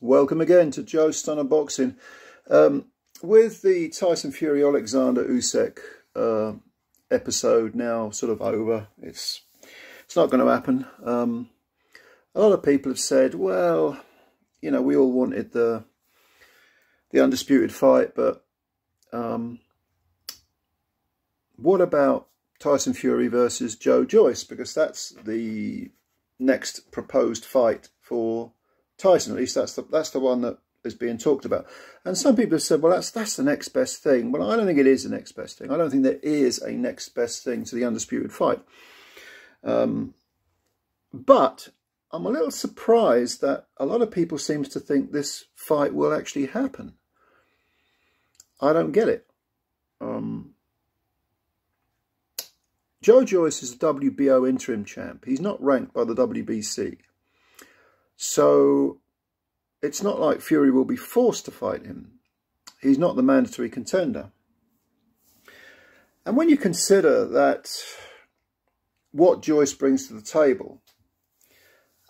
Welcome again to Joe Stunner Boxing. With the Tyson Fury Alexander Usyk episode now sort of over, it's not going to happen. A lot of people have said, well, you know, we all wanted the undisputed fight, but what about Tyson Fury versus Joe Joyce? Because that's the next proposed fight for Tyson. At least that's the one that is being talked about. And some people have said, well, that's the next best thing. Well, I don't think it is the next best thing. I don't think there is a next best thing to the undisputed fight. But I'm a little surprised that a lot of people seem to think this fight will actually happen. I don't get it. Joe Joyce is a WBO interim champ. He's not ranked by the WBC. So it's not like Fury will be forced to fight him. He's not the mandatory contender. And when you consider that what Joyce brings to the table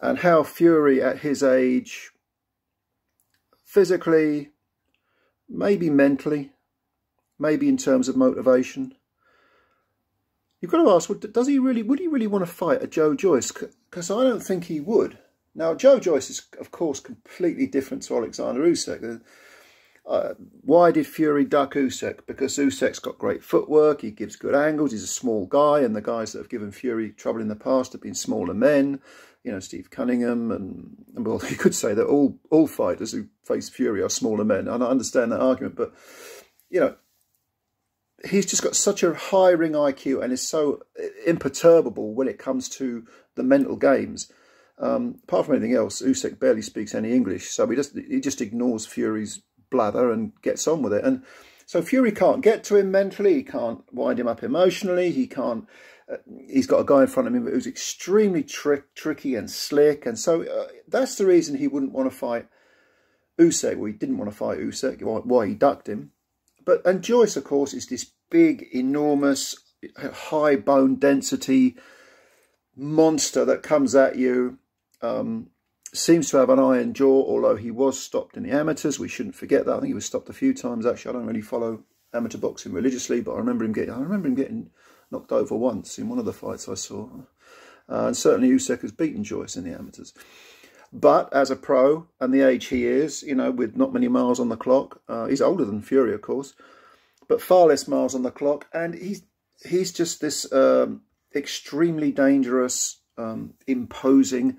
and how Fury at his age, physically, maybe mentally, maybe in terms of motivation, you've got to ask, would he really want to fight a Joe Joyce? Because I don't think he would. Now, Joe Joyce is, of course, completely different to Alexander Usyk. Why did Fury duck Usyk? Because Usyk's got great footwork, he gives good angles, he's a small guy, and the guys that have given Fury trouble in the past have been smaller men. You know, Steve Cunningham, and well, you could say that all fighters who face Fury are smaller men. And I understand that argument, but, you know, he's just got such a high ring IQ and is so imperturbable when it comes to the mental games. Apart from anything else, Usyk barely speaks any English, so he just ignores Fury's blather and gets on with it. And so Fury can't get to him mentally, he can't wind him up emotionally, he can't. He's got a guy in front of him who's extremely tricky and slick, and so that's the reason he wouldn't want to fight Usyk. Well, he didn't want to fight Usyk, why he ducked him. And Joyce, of course, is this big, enormous, high bone density monster that comes at you. Seems to have an iron jaw, although he was stopped in the amateurs. We shouldn't forget that. I think he was stopped a few times, actually. I don't really follow amateur boxing religiously, but I remember him getting knocked over once in one of the fights I saw. And certainly Usyk has beaten Joyce in the amateurs. But as a pro, and the age he is, you know, with not many miles on the clock, he's older than Fury, of course, but far less miles on the clock, and he's just this extremely dangerous, imposing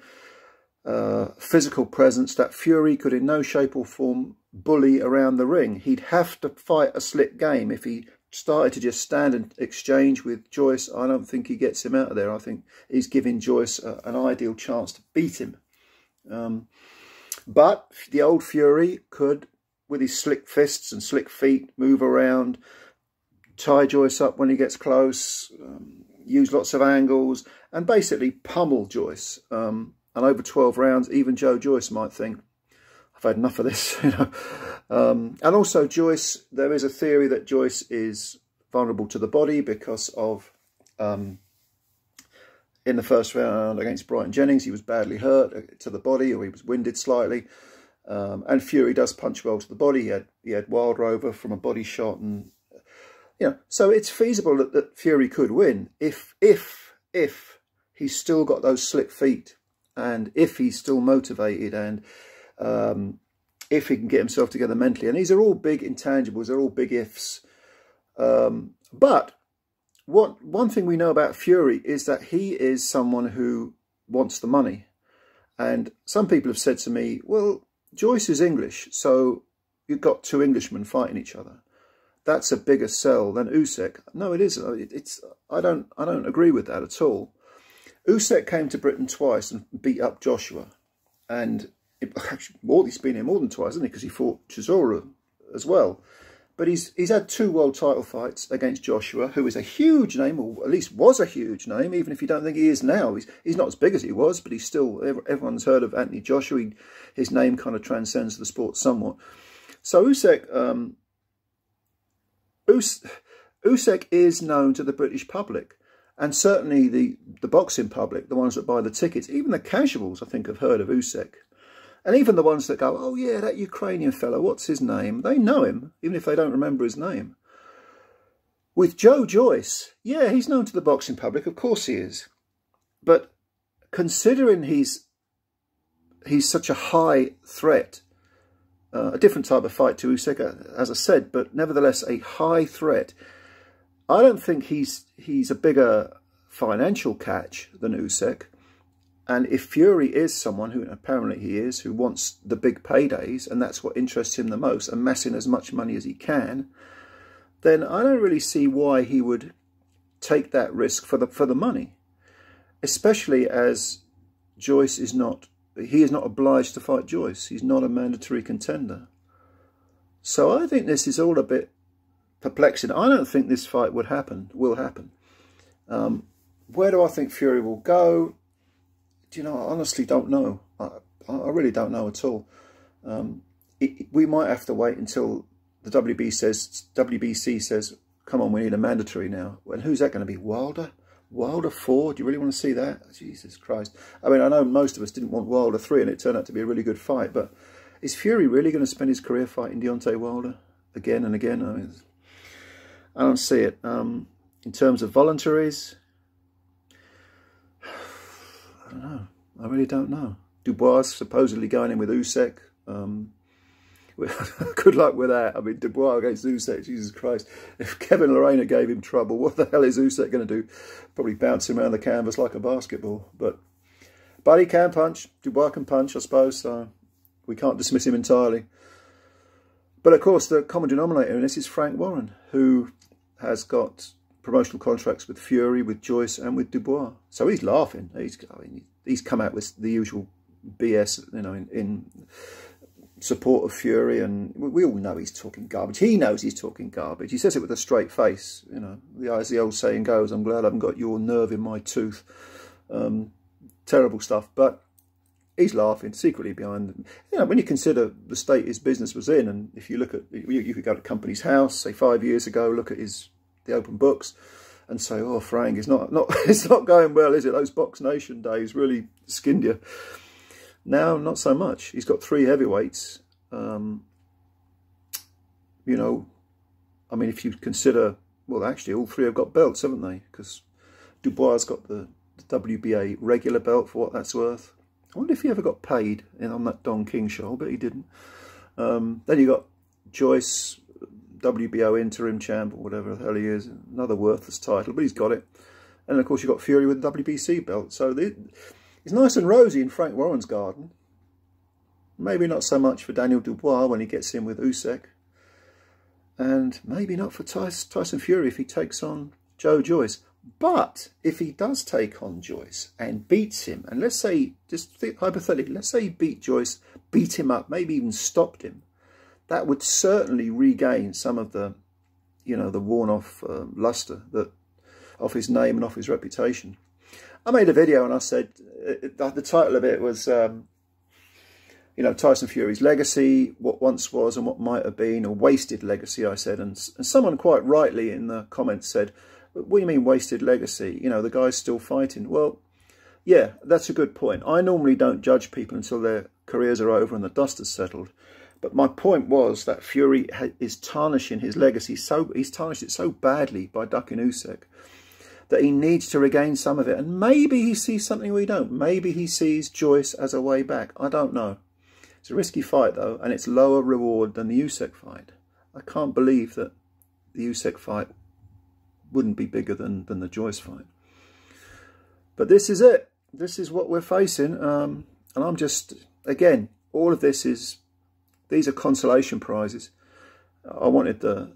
physical presence that Fury could in no shape or form bully around the ring. He'd have to fight a slick game. If he started to just stand and exchange with Joyce, I don't think he gets him out of there. I think he's giving Joyce an ideal chance to beat him. But the old Fury could, with his slick fists and slick feet, move around, tie Joyce up when he gets close, use lots of angles, and basically pummel Joyce. And over 12 rounds, even Joe Joyce might think, I've had enough of this, you know. And also Joyce, there is a theory that Joyce is vulnerable to the body because of, in the first round against Brighton Jennings, he was badly hurt to the body, or he was winded slightly. And Fury does punch well to the body. He had Wild Rover from a body shot, and you know, so it's feasible that Fury could win if he's still got those slick feet, and if he's still motivated, and if he can get himself together mentally. And these are all big intangibles, they're all big ifs. But one thing we know about Fury is that he is someone who wants the money. And some people have said to me, well, Joyce is English, so you've got two Englishmen fighting each other. That's a bigger sell than Usyk. No, it isn't. I don't agree with that at all. Usyk came to Britain twice and beat up Joshua. And he's been here more than twice, hasn't he? Because he fought Chisora as well. But he's had two world title fights against Joshua, who is a huge name, or at least was a huge name, even if you don't think he is now. He's not as big as he was, but he's still, everyone's heard of Anthony Joshua. His name kind of transcends the sport somewhat. So Usyk is known to the British public. And certainly the boxing public, the ones that buy the tickets, even the casuals, I think, have heard of Usyk. And even the ones that go, oh yeah, that Ukrainian fellow, what's his name? They know him, even if they don't remember his name. With Joe Joyce, yeah, he's known to the boxing public, of course he is. But considering he's such a high threat, a different type of fight to Usyk, as I said, but nevertheless a high threat, I don't think he's a bigger financial catch than Usyk. And if Fury is someone, who apparently he is, who wants the big paydays, and that's what interests him the most, amassing as much money as he can, then I don't really see why he would take that risk for the money. Especially as Joyce is not, he is not obliged to fight Joyce. He's not a mandatory contender. So I think this is all a bit perplexing. I don't think this fight will happen. Where do I think Fury will go? Do you know, I honestly don't know. I really don't know at all. We might have to wait until the WBC says, come on, we need a mandatory now. And who's that going to be? Wilder? Wilder 4? Do you really want to see that? Jesus Christ. I mean, I know most of us didn't want Wilder 3 and it turned out to be a really good fight, but is Fury really going to spend his career fighting Deontay Wilder again and again? I mean, I don't see it. In terms of voluntaries, I don't know. I really don't know. Dubois supposedly going in with Usyk. Good luck with that. I mean, Dubois against Usyk, Jesus Christ. If Kevin Lorena gave him trouble, what the hell is Usyk going to do? Probably bounce him around the canvas like a basketball. But he can punch. Dubois can punch, I suppose. So we can't dismiss him entirely. But of course, the common denominator in this is Frank Warren, who has got promotional contracts with Fury, with Joyce, and with Dubois. So he's laughing. He's come out with the usual BS, you know, in support of Fury, and we all know he's talking garbage. He knows he's talking garbage. He says it with a straight face, you know. As the old saying goes, I'm glad I haven't got your nerve in my tooth. Terrible stuff, but he's laughing secretly behind them. You know, when you consider the state his business was in, and if you look at, you could go to Company's House, say 5 years ago, look at the open books, and say, oh, Frank, it's not going well, is it? Those Box Nation days really skinned you. Now, not so much. He's got 3 heavyweights. You know, I mean, if you consider, well, actually, all 3 have got belts, haven't they? Because Dubois has got the WBA regular belt, for what that's worth. I wonder if he ever got paid on that Don King show, but he didn't. Then you got Joyce, WBO interim champ, or whatever the hell he is. Another worthless title, but he's got it. And of course, you've got Fury with the WBC belt. So it's nice and rosy in Frank Warren's garden. Maybe not so much for Daniel Dubois when he gets in with Usyk. And maybe not for Tyson Fury if he takes on Joe Joyce. But if he does take on Joyce and beats him, and let's say, just think hypothetically, let's say he beat Joyce, beat him up, maybe even stopped him, that would certainly regain some of the, you know, the worn-off luster off his name and off his reputation. I made a video and I said, the title of it was, you know, Tyson Fury's legacy, what once was and what might have been, a wasted legacy, I said. And someone quite rightly in the comments said, what do you mean wasted legacy? You know, the guy's still fighting. Well, yeah, that's a good point. I normally don't judge people until their careers are over and the dust has settled. But my point was that Fury is tarnishing his legacy. He's tarnished it so badly by ducking Usyk that he needs to regain some of it. And maybe he sees something we don't. Maybe he sees Joyce as a way back. I don't know. It's a risky fight, though, and it's lower reward than the Usyk fight. I can't believe that the Usyk fight wouldn't be bigger than the Joyce fight. But this is it. This is what we're facing. And I'm just, again, all of this is, these are consolation prizes. I wanted the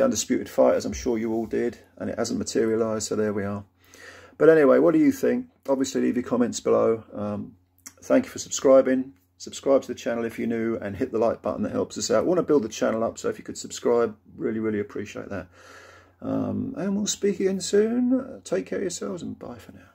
undisputed fight, as I'm sure you all did, and it hasn't materialised, so there we are. But anyway, what do you think? Obviously, leave your comments below. Thank you for subscribing. Subscribe to the channel if you're new, and hit the like button. That helps us out. We want to build the channel up, so if you could subscribe, really, really appreciate that. And we'll speak again soon. Take care of yourselves, and bye for now.